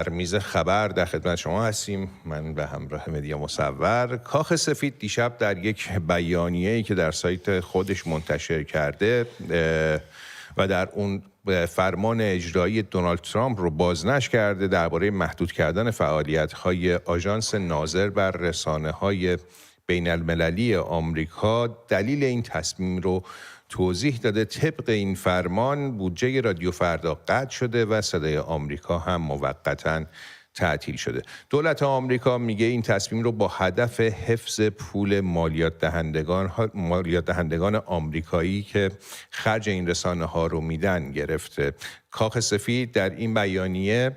در میز خبر در خدمت شما هستیم. من به همراه مدیا مصور. کاخ سفید دیشب در یک بیانیه‌ای که در سایت خودش منتشر کرده و در اون فرمان اجرایی دونالد ترامپ رو بازنشر کرده درباره محدود کردن فعالیت‌های آژانس ناظر بر رسانه‌های بین المللی آمریکا. دلیل این تصمیم رو توضیح داده. طبق این فرمان بودجه رادیو فردا قطع شده و صدای آمریکا هم موقتاً تعطیل شده. دولت آمریکا میگه این تصمیم رو با هدف حفظ پول مالیات دهندگان آمریکایی که خرج این رسانه ها رو میدن گرفته. کاخ سفید در این بیانیه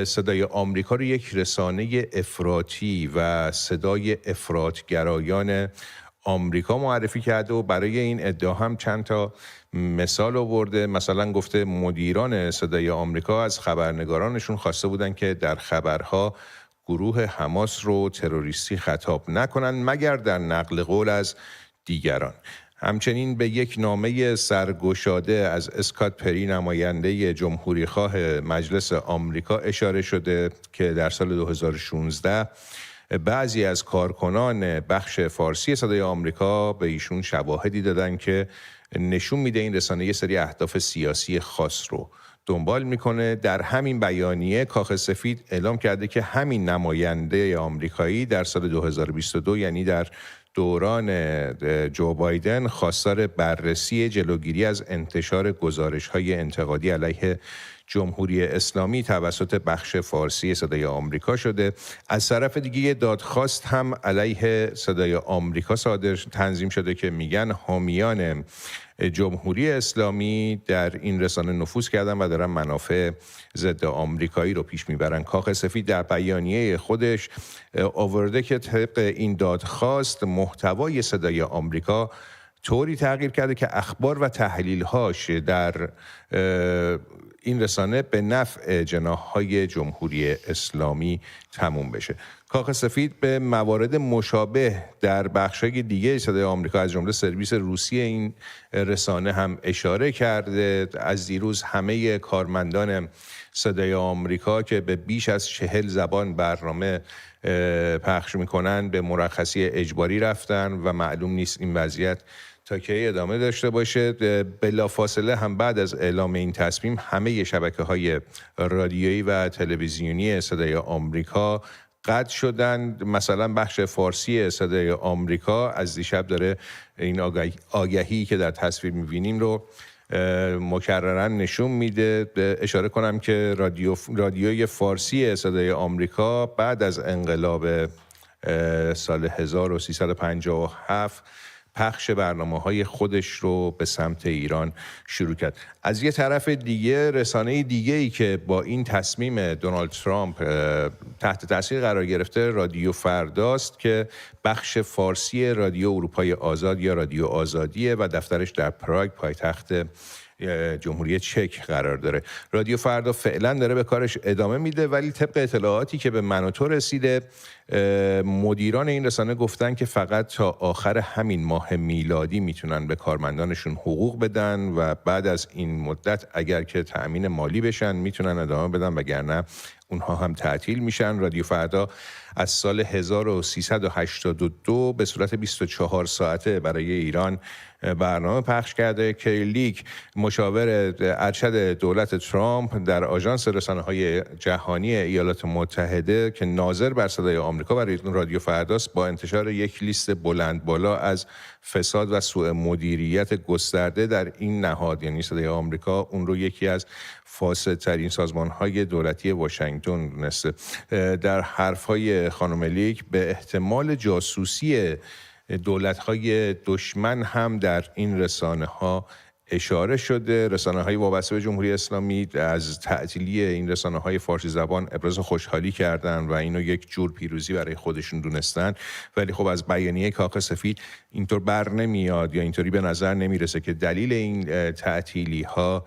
صدای آمریکا رو یک رسانه افراطی و صدای افراطگرایان آمریکا معرفی کرده و برای این ادعا هم چند تا مثال آورده. مثلا گفته مدیران صدای آمریکا از خبرنگارانشون خواسته بودن که در خبرها گروه حماس رو تروریستی خطاب نکنن مگر در نقل قول از دیگران. همچنین به یک نامه سرگشاده از اسکات پری نماینده جمهوریخواه مجلس آمریکا اشاره شده که در سال 2016 بعضی از کارکنان بخش فارسی صدای آمریکا به ایشون شواهدی دادن که نشون میده این رسانه یه سری اهداف سیاسی خاص رو دنبال میکنه. در همین بیانیه کاخ سفید اعلام کرده که همین نماینده آمریکایی در سال 2022 یعنی در دوران جو بایدن خواستار بررسی جلوگیری از انتشار گزارش‌های انتقادی علیه جمهوری اسلامی توسط بخش فارسی صدای آمریکا شده. از طرف دیگه دادخواست هم علیه صدای آمریکا تنظیم شده که میگن حامیان جمهوری اسلامی در این رسانه نفوذ کردن و دارن منافع ضد آمریکایی رو پیش میبرن. کاخ سفید در بیانیه خودش آورده که طبق این دادخواست محتوای صدای آمریکا طوری تغییر کرده که اخبار و تحلیل‌هاش در این رسانه به نفع جناح‌های جمهوری اسلامی تموم بشه. کاخ سفید به موارد مشابه در بخش‌های دیگه صدای آمریکا از جمله سرویس روسی این رسانه هم اشاره کرده. از دیروز همه کارمندان صدای آمریکا که به بیش از 40 زبان برنامه پخش میکنن به مرخصی اجباری رفتن و معلوم نیست این وضعیت تا کی ادامه داشته باشه. بلافاصله هم بعد از اعلام این تصمیم همه شبکه‌های رادیویی و تلویزیونی صدای آمریکا قطع شدند. مثلا بخش فارسی صدای آمریکا از دیشب داره این آگهی که در تصویر می‌بینیم رو مکرراً نشون میده. اشاره کنم که رادیوی فارسی صدای آمریکا بعد از انقلاب سال 1357 پخش برنامه‌های خودش رو به سمت ایران شروع کرد. از یه طرف دیگه رسانه دیگه‌ای که با این تصمیم دونالد ترامپ تحت تاثیر قرار گرفته رادیو فرداست که بخش فارسی رادیو اروپای آزاد یا رادیو آزادیه و دفترش در پراگ پایتخت جمهوری چک قرار داره. رادیو فردا فعلا داره به کارش ادامه میده ولی طبق اطلاعاتی که به من و تو رسیده مدیران این رسانه گفتن که فقط تا آخر همین ماه میلادی میتونن به کارمندانشون حقوق بدن و بعد از این مدت اگر که تأمین مالی بشن میتونن ادامه بدن وگرنه اونها هم تعطیل میشن. رادیو فردا از سال 1382 به صورت 24 ساعته برای ایران برنامه پخش کرده. کریلیک مشاور ارشد دولت ترامپ در آژانس رسانه‌های جهانی ایالات متحده که ناظر بر صدای آمریکا برای رادیو فرداست با انتشار یک لیست بلند بالا از فساد و سوء مدیریت گسترده در این نهاد یعنی صدای آمریکا اون رو یکی از فاسدترین سازمان‌های دولتی واشنگتن دونسته. در حرف‌های خانم لیک به احتمال جاسوسی دولت‌های دشمن هم در این رسانه‌ها اشاره شده. رسانه‌های وابسته به جمهوری اسلامی از تعطیلی این رسانه‌های فارسی زبان ابراز خوشحالی کردن و اینو یک جور پیروزی برای خودشون دونستن ولی خب از بیانیه کاخ سفید اینطور بر نمیاد یا اینطوری به نظر نمیرسه که دلیل این تعطیلی‌ها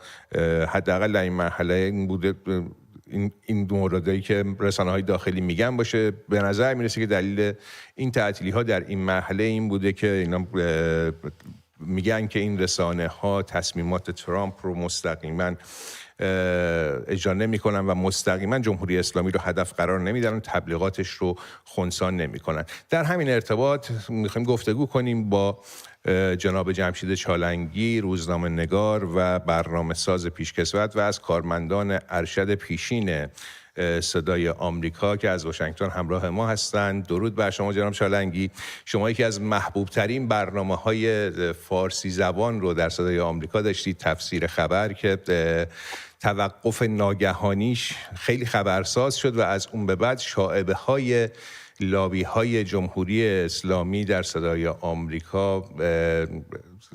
حداقل در این مرحله این بوده این موردایی که رسانه‌های داخلی میگن باشه. به نظر میرسه که دلیل این تعطیلی‌ها در این مرحله این بوده که اینا میگن که این رسانه‌ها تصمیمات ترامپ رو مستقیما اجرا نمی‌کنن و مستقیما جمهوری اسلامی رو هدف قرار نمیدن و تبلیغاتش رو خنثی نمی‌کنن. در همین ارتباط می‌خوایم گفتگو کنیم با جناب جمشید چالنگی، روزنامه‌نگار و برنامه‌ساز پیشکسوت و از کارمندان ارشد پیشین صدای آمریکا که از واشنگتن همراه ما هستند. درود بر شما جناب چالنگی. شما یکی از محبوب ترین برنامه‌های فارسی زبان رو در صدای آمریکا داشتید، تفسیر خبر، که توقف ناگهانیش خیلی خبرساز شد و از اون به بعد شائبه‌های لابی‌های جمهوری اسلامی در صدای آمریکا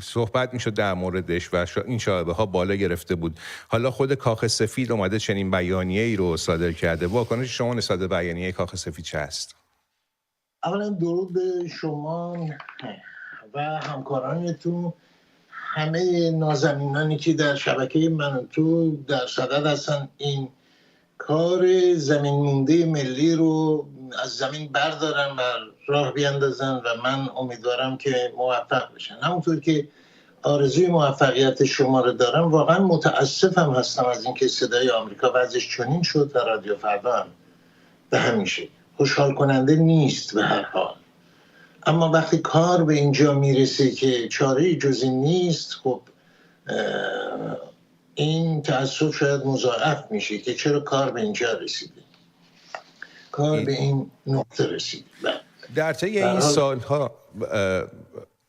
صحبت میشد در موردش و این شائبه‌ها بالا گرفته بود. حالا خود کاخ سفید اومده چنین بیانیه‌ای رو صادر کرده. واکنش شما نسبت به بیانیه کاخ سفید چه است؟ اولا درود به شما و همکارانتون، همه نازنینانی که در شبکه من و تو در صدد هستن این کار زمین مونده ملی رو از زمین بردارن و راه بیاندازن و من امیدوارم که موفق بشن. همونطور که آرزوی موفقیت شما رو دارم، واقعا متاسفم هستم از اینکه صدای آمریکا وضعش چنین شد و رادیو فردا هم به همیشه خوشحال کننده نیست به هر حال. اما وقتی کار به اینجا میرسه که چاره‌ای جز این نیست، خب این تأسف شاید مضاعف میشه که چرا کار به اینجا رسیده، کار به این نقطه رسیده. در طی این سالها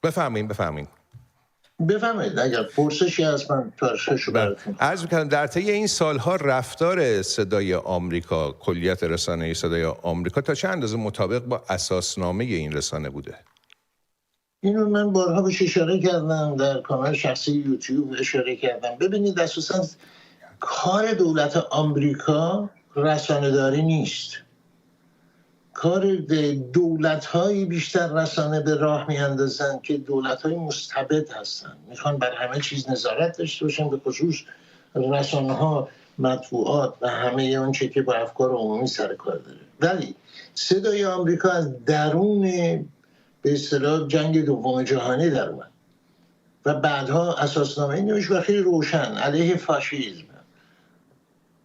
بفهمین بفهمید اگر پرسشی هست من ترششو براتون عرض می‌کنم. در طی این سالها رفتار صدای آمریکا، کلیت رسانه صدای آمریکا تا چه اندازه مطابق با اساسنامه این رسانه بوده؟ اینو من بارها بهش اشاره کردم، در کانال شخصی یوتیوب اشاره کردم. ببینید اساساً کار دولت آمریکا رسانه‌داری نیست. کار دولت‌هایی بیشتر رسانه به راه می‌اندازن که دولت‌های مستبد هستن، میخوان بر همه چیز نظارت داشته باشن، به خصوص رسانه‌ها، مطبوعات و همه اون چه که با افکار عمومی سر کار داره. ولی صدای آمریکا از درون به اصطلاح جنگ دوم جهانی در اومد و بعدها اساسنامه نوشت و خیلی روشن علیه فاشیسم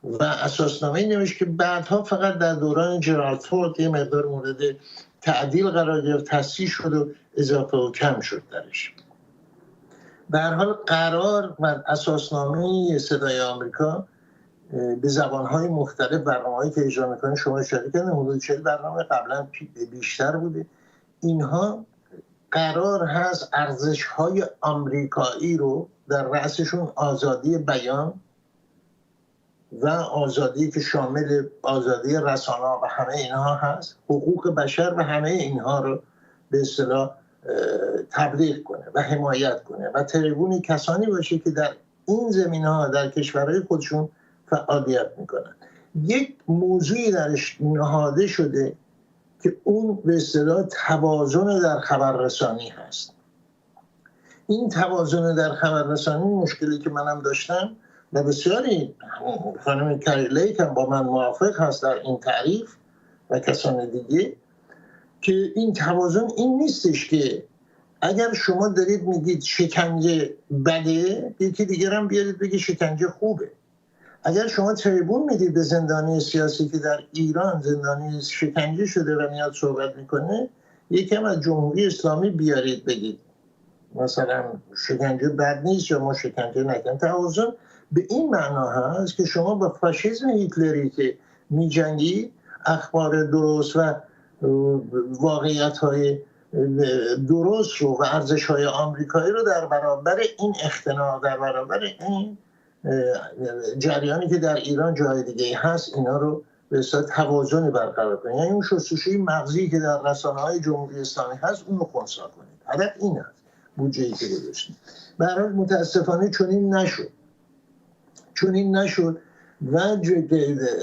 و اساسنامه نوشت که بعدها فقط در دوران جرالد فورد یه مقدار مورد تعدیل قرار گرفت، تصحیح شد و اضافه و کم شد درش. به هر حال قرار و اساسنامه صدای آمریکا به زبان‌های مختلف برنامه‌هایی که اجرا می‌کنه، شما اشاره کردید حدود 40 برنامه، قبلا بیشتر بوده. اینها قرار هست ارزش‌های آمریکایی رو در رأسشون آزادی بیان و آزادی که شامل آزادی رسانه و همه اینها هست، حقوق بشر و همه اینها رو به اصطلاح تبلیغ کنه و حمایت کنه و تریبون کسانی باشه که در این زمینه‌ها در کشورهای خودشون فعالیت میکنن. یک موضوعی درش نهاده شده که اون به اصطلاح توازن در خبررسانی هست. این توازن در خبررسانی مشکلی که منم داشتم و بسیاری، خانم کری لیک هم با من موافق هست در این تعریف و کسان دیگه، که این توازن این نیستش که اگر شما دارید میگید شکنجه بده، یکی دیگر هم بیارید بگید شکنجه خوبه. اگر شما تریبون میدید به زندانی سیاسی که در ایران زندانی شکنجه شده و میاد صحبت میکنه، یکم از جمهوری اسلامی بیارید بگید مثلا شکنجه بد نیست یا ما شکنجه نکنیم. توازن به این معنا هست که شما با فاشیسم هیتلری که میجنگید، اخبار درست و واقعیت‌های درست رو و ارزش‌های آمریکایی رو در برابر این اختناق، در برابر این جریانی که در ایران جای دیگه هست، اینا رو به اصطلاح توازن برقرار کنید. یعنی اون شستشوی مغزی که در رسانه‌های جمهوری اسلامی هست، اون رو خنثی کنید. هدف این است. بودجه‌ای که گذاشتید. به هر حال متاسفانه چنین نشد و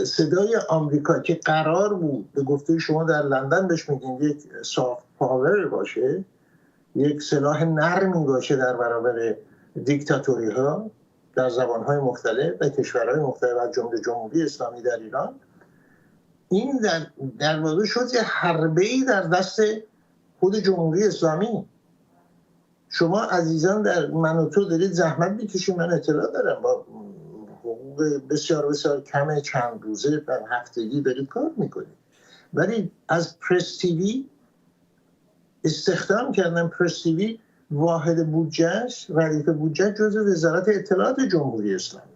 صدای آمریکا که قرار بود به گفته شما در لندن بهش میگین یک سافت پاور باشه، یک سلاح نرمی باشه در برابر دیکتاتوری ها در زبانهای مختلف و کشورهای مختلف از جمله جمهوری اسلامی در ایران، این در واقع شد یه حربه‌ای در دست خود جمهوری اسلامی. شما عزیزان در من و تو دارید زحمت میکشید، من اطلاع دارم، با حقوق حقوق بسیار بسیار کم چند روزه در هفتگی دارید کار میکنید، ولی از پرس تیوی استخدام کردن. پرس تیوی واحد بودجهش، ردیف بودجه جزء وزارت اطلاعات جمهوری اسلامی.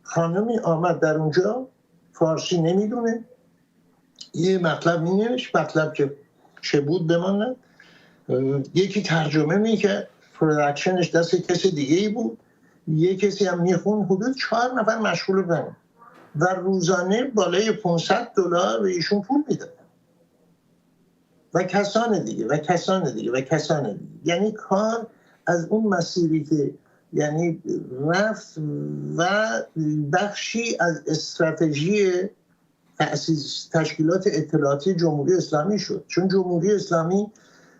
خانمی آمد در اونجا، فارسی نمیدونه، یه مطلب مینوشت، مطلب که چه بود بماند، یکی ترجمه میکرد، پرودکشنش دست کسی دیگه ای بود، یه کسی هم میخون. حدود 4 نفر مشغول بودن و روزانه بالای $500 به ایشون پول میدادن و کسان دیگه و کسان دیگه و کسان دیگه. یعنی کار از اون مسیری که یعنی رفت و بخشی از استراتژی تأسیس تشکیلات اطلاعاتی جمهوری اسلامی شد، چون جمهوری اسلامی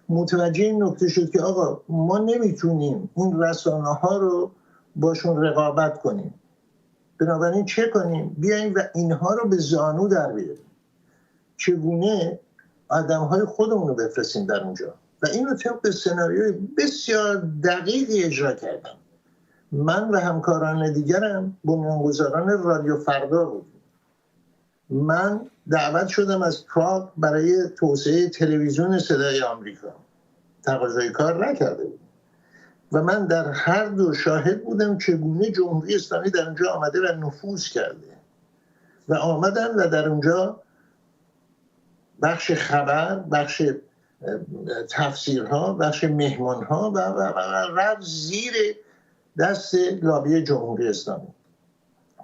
متوجه این نکته شد که آقا ما نمیتونیم این رسانه ها رو باشون رقابت کنیم، بنابراین چه کنیم؟ بیاییم و اینها رو به زانو در بیاریم، چگونه آدم های خودمون رو بفرستیم در اونجا. و این رو طبق سناریوی بسیار دقیقی اجرا کردم. من و همکاران دیگرم بنیانگذاران رادیو فردا بودیم. من دعوت شدم از پراگ برای توسعه تلویزیون صدای آمریکا، تقاضای کار نکرده بود و من در هر دو شاهد بودم چگونه جمهوری اسلامی در اونجا آمده و نفوذ کرده و آمدن و در اونجا بخش خبر، بخش تفسیرها، بخش مهمانها و رفت زیر دست لابی جمهوری اسلامی.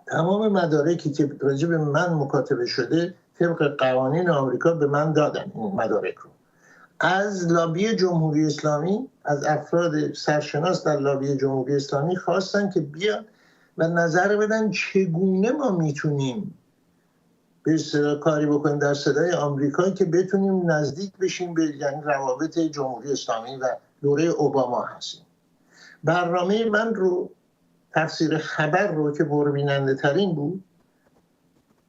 تمام مدارکی که راجع به من مکاتبه شده طبق قوانین آمریکا به من دادن. این مدارک رو از لابی جمهوری اسلامی، از افراد سرشناس در لابی جمهوری اسلامی خواستن که بیان و نظر بدن چگونه ما میتونیم به اصطلاح کاری بکنیم در صدای آمریکا که بتونیم نزدیک بشیم به یعنی روابط جمهوری اسلامی و دوره اوباما هستیم. برنامه من رو، تفسیر خبر رو که پربیننده ترین بود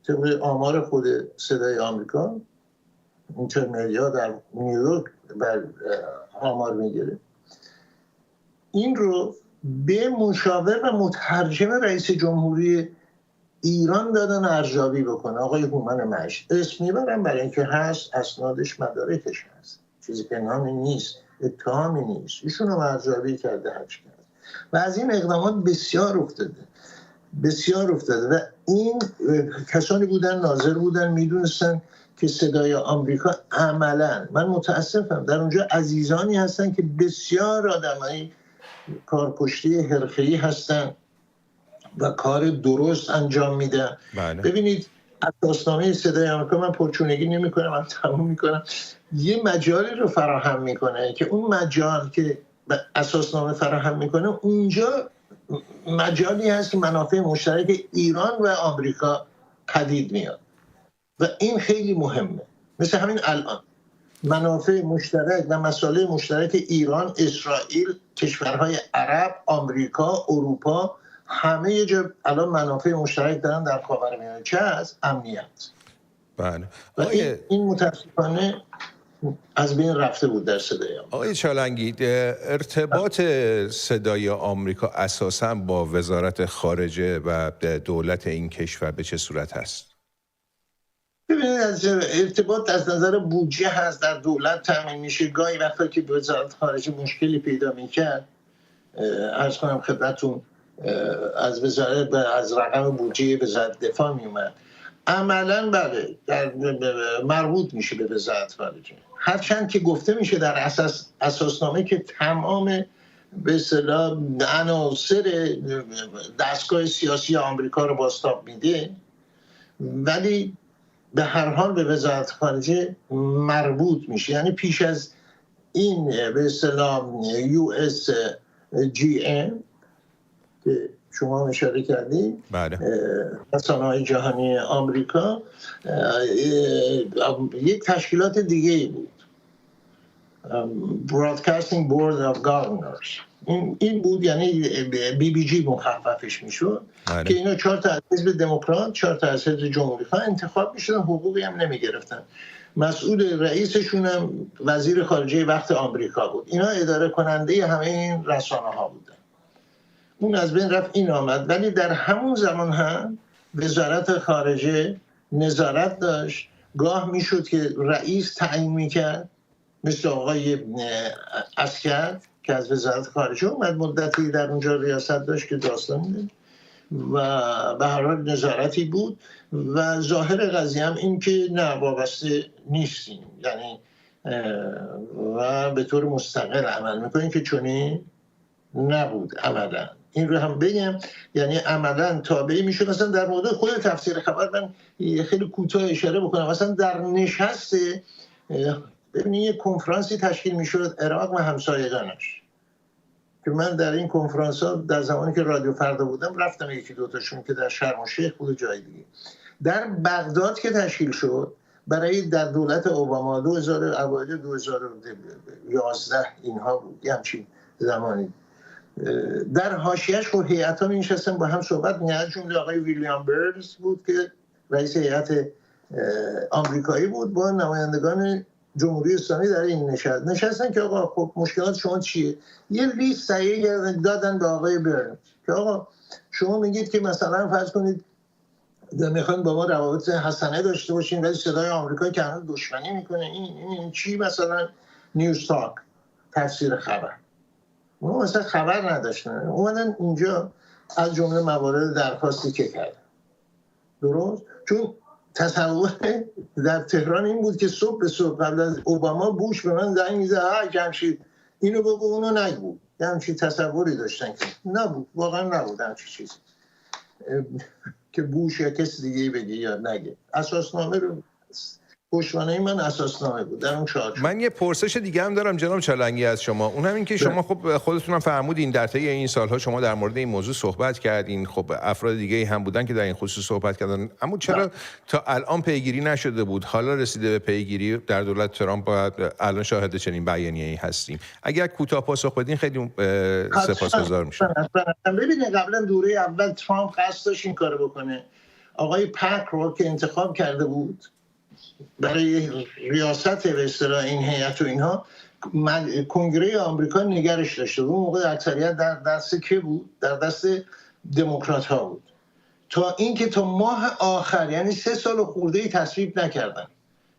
طبق آمار خود صدای آمریکا، اینترمدیا در نیویورک بر آمار میگیره، این رو به مشاور و مترجم رئیس جمهوری ایران دادن ارزیابی بکنه، آقای هومن مشت. اسم میبرم برای اینکه هست، اسنادش مدارکش هست، چیزی پنهانی نیست، اتهامی نیست. ایشون رو ارزیابی کرده، هرچی کرده و از این اقدامات بسیار افتاده و این کسانی بودن، ناظر بودن، میدونستن که صدای آمریکا عملا، من متاسفم در اونجا عزیزانی هستن که بسیار آدمای کارکشته حرفه‌ای هستن و کار درست انجام میدن. ببینید اساسنامه صدای آمریکا، من پرچونگی نمی کنم، من تموم میکنم، یه مجالی رو فراهم میکنه که اون مجال که اساسنامه فراهم میکنه اونجا مجالی هست که منافع مشترک ایران و آمریکا پدید میاد و این خیلی مهمه. مثل همین الان منافع مشترک و مسائل مشترک ایران، اسرائیل، کشورهای عرب، آمریکا، اروپا، همه یه جا الان منافع مشترک دارن در خاورمیانه. چه از امنیت. بله. و این متاسفانه از بین رفته بود در صدای آمریکا. آقای چالنگی، ارتباط صدای آمریکا اساساً با وزارت خارجه و دولت این کشور به چه صورت هست؟ ببینید از ارتباط از نظر بودجه هست، در دولت تامین میشه. گاهی وقتا که وزارت خارجه مشکلی پیدا میکرد، عرض کنم خدمتتون، از وزارت از رقم بودجه وزارت دفاع میومد. عملاً بله مربوط میشه به وزارت خارجه، هرچند که گفته میشه در اساسنامه که تمام به اصطلاح عناصر دستگاه سیاسی آمریکا رو بازتاب میده، ولی به هر حال به وزارت خارجه مربوط میشه. یعنی پیش از این به اصطلاح USGM که شما اشاره کردید، رسانه‌های جهانی آمریکا، یک تشکیلات دیگه بود، Broadcasting Board of Governors. این بود، یعنی BBG مخففش میشد، که اینا 4 تا از حزب دموکرات، 4 تا از حزب جمهوری خواه انتخاب میشدن، حقوقی هم نمیگرفتن. مسئول رئیسشون هم وزیر خارجه وقت آمریکا بود. اینا اداره کننده همه این رسانه ها بودن. اون از بین رفت، این آمد. ولی در همون زمان هم وزارت خارجه نظارت داشت. گاه میشد که رئیس تعیین میکرد، مثل آقای عسکر که از وزارت خارجه اومد، مدتی در اونجا ریاست داشت که داستان میده و به هر حال نظارتی بود. و ظاهر قضیه هم این که نه وابسته نیستیم، یعنی و به طور مستقل عمل میکنیم، که چونی نبود عملا. این رو هم بگم، یعنی عملا تابعی میشد. مثلا در مورد خود تفسیر خبر من خیلی کوتاه اشاره بکنم. مثلا در نشست ببینید یک کنفرانسی تشکیل میشد عراق و همسایگانش، که من در این کنفرانس ها در زمانی که رادیو فردا بودم رفتم، یکی دو تاشون که در شرم الشیخ بود و جای دیگه. در بغداد که تشکیل شد برای در دولت اوباما اوایل 2011 اینها بود، همچین زمانی، در حاشیه‌اش و هیئت‌ها می‌نشستن با هم صحبت می‌کردن. جمله آقای ویلیام برنز بود که رئیس هیئت آمریکایی بود، با نمایندگان جمهوری اسلامی در این نشستن که آقا خب مشکلات شما چیه؟ یه لیست تهیه دادن به آقای برنز که آقا شما میگید که مثلا فرض کنید میخواین با ما روابط حسنه داشته باشین، ولی صدای آمریکا که هنوز دشمنی میکنه. این چی؟ مثلا نیوز تاک، تفسیر خبر، ما مثلا خبر نداشتن، اومدن اینجا از جمله موارد درخواستی که کردن. درست؟ چون تصور در تهران این بود که صبح به صبح قبل از اوباما بوش به من زنگ میزد جمشید اینو بگو اونو نگو. همچین تصوری داشتن که نبود، واقعا نبود همچین چیزی که بوش یا کسی دیگه بگه یا نگه. اساسنامه رو پشتوانه من اساسنامه بود در اون چارچوب. من یه پرسش دیگه هم دارم جناب چالنگی از شما. اون هم این که شما خب خودتون هم فرمودین در طی این سالها شما در مورد این موضوع صحبت کردین، خب افراد دیگه هم بودن که در این خصوص صحبت کردن، اما چرا تا الان پیگیری نشده بود؟ حالا رسیده به پیگیری در دولت ترامپ، باید الان شاهد چنین بیانیه‌ای هستیم. اگر کوتاه پاسخ بدین خیلی سپاسگزار میشم. ببینید قبلا دوره اول ترامپ قصد داشت این کارو بکنه. آقای پک رو که انتخاب کرده بود برای ریاست به اصطلاح این هیئت و اینها، کنگره آمریکا نگرش داشته بود. اون موقع اکثریت در دست کی بود؟ در دست دموکرات ها بود. تا اینکه تا ماه آخر، یعنی 3 سال خورده تصویب نکردن.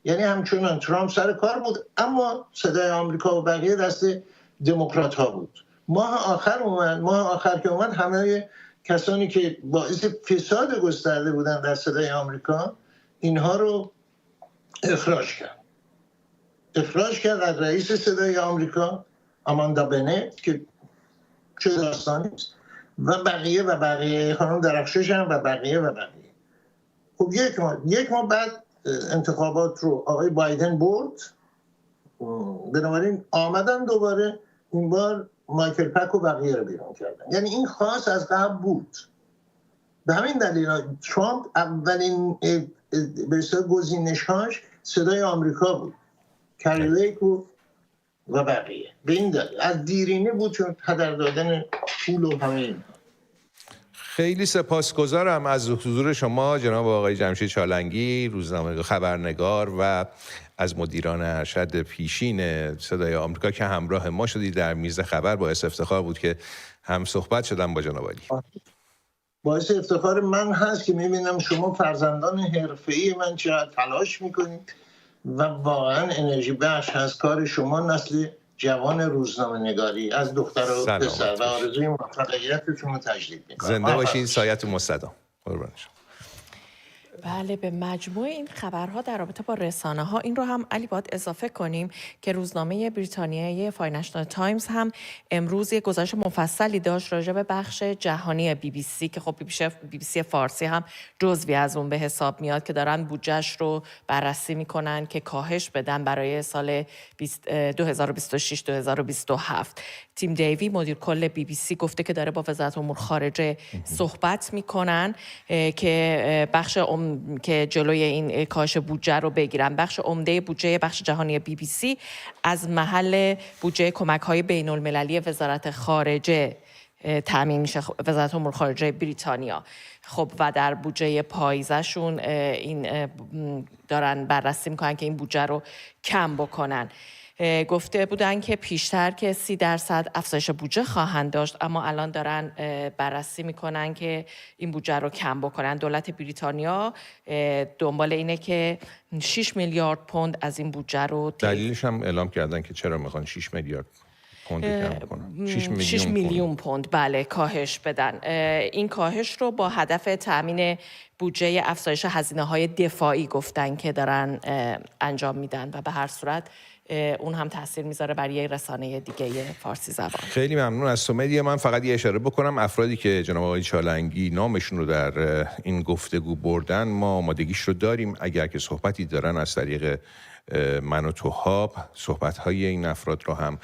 یعنی همچنان ترامپ سر کار بود، اما صدای آمریکا و بقیه دست دموکرات ها بود. ماه آخر که اومد همه کسانی که باعث فساد گسترده بودن در صدای آمریکا، اینها رو اخراج کرد از رئیس صدای آمریکا آماندا بنت که چه داستانی است، و بقیه خانم درخشش هم و بقیه. خب یک ماه بعد انتخابات رو آقای بایدن برد، بنابراین آمدن دوباره، این بار مایکل پک و بقیه رو بیرون کردن. یعنی این خاص از قبل بود. به همین دلیل ترامپ اولین به اصطلاح گزینش‌هاش صدای آمریکا بود، کری لیک بود و بقیه. به این دلیل از دیرینه بود، چون هدر دادن پول و همه این. خیلی سپاسگزارم از حضور شما جناب آقای جمشید چالنگی، روزنامه خبرنگار و از مدیران ارشد پیشین صدای آمریکا که همراه ما شدید در میز خبر. باعث افتخار بود که هم صحبت شدم با جناب عالی. باعث افتخار من هست که میبینم شما فرزندان حرفه‌ای من چقدر تلاش میکنید و واقعا انرژی بخش هست کار شما، نسل جوان روزنامه نگاری از دختر و پسر، و آرزوی موفقیتتون رو تجدید میکنم. زنده باشید، سایه‌تون مستدام. قربان شما. بله، به مجموع این خبرها در رابطه با رسانه ها این رو هم علی باید اضافه کنیم که روزنامه بریتانیایی فاینانشال تایمز هم امروز یک گزارش مفصلی داشت راجع به بخش جهانی BBC که خب BBC فارسی هم جزوی از اون به حساب میاد، که دارن بودجهش رو بررسی میکنن که کاهش بدن برای سال 2026-2027. تیم دیوی مدیر کل BBC گفته که داره با وزارت امور خارجه صحبت میکنن که بخش که جلوی این کاهش بودجه رو بگیرن. بخش عمده بودجه بخش جهانی BBC از محل بودجه کمک‌های بین‌المللی وزارت خارجه تامین میشه وزارت امور خارجه بریتانیا. خب و در بودجه پاییزشون این دارن بررسی میکنن که این بودجه رو کم بکنن. گفته بودن که پیشتر که 30% افزایش بودجه خواهند داشت، اما الان دارن بررسی میکنن که این بودجه رو کم بکنن. دولت بریتانیا دنبال اینه که 6 میلیارد پوند از این بودجه رو دلیلش هم اعلام کردن که چرا میخوان 6 میلیارد پوند کم کنن. 6 میلیون پوند بله کاهش بدن. این کاهش رو با هدف تامین بودجه افزایش هزینه‌های دفاعی گفتن که دارن انجام میدن و به هر صورت اون هم تاثیر میذاره بر یه رسانه دیگه فارسی زبان. خیلی ممنون از تو مهدی. من فقط یه اشاره بکنم، افرادی که جناب آقای چالنگی نامشون رو در این گفتگو بردن ما آمادگیش رو داریم، اگر که صحبتی دارن از طریق من و توهاب صحبت‌های این افراد رو هم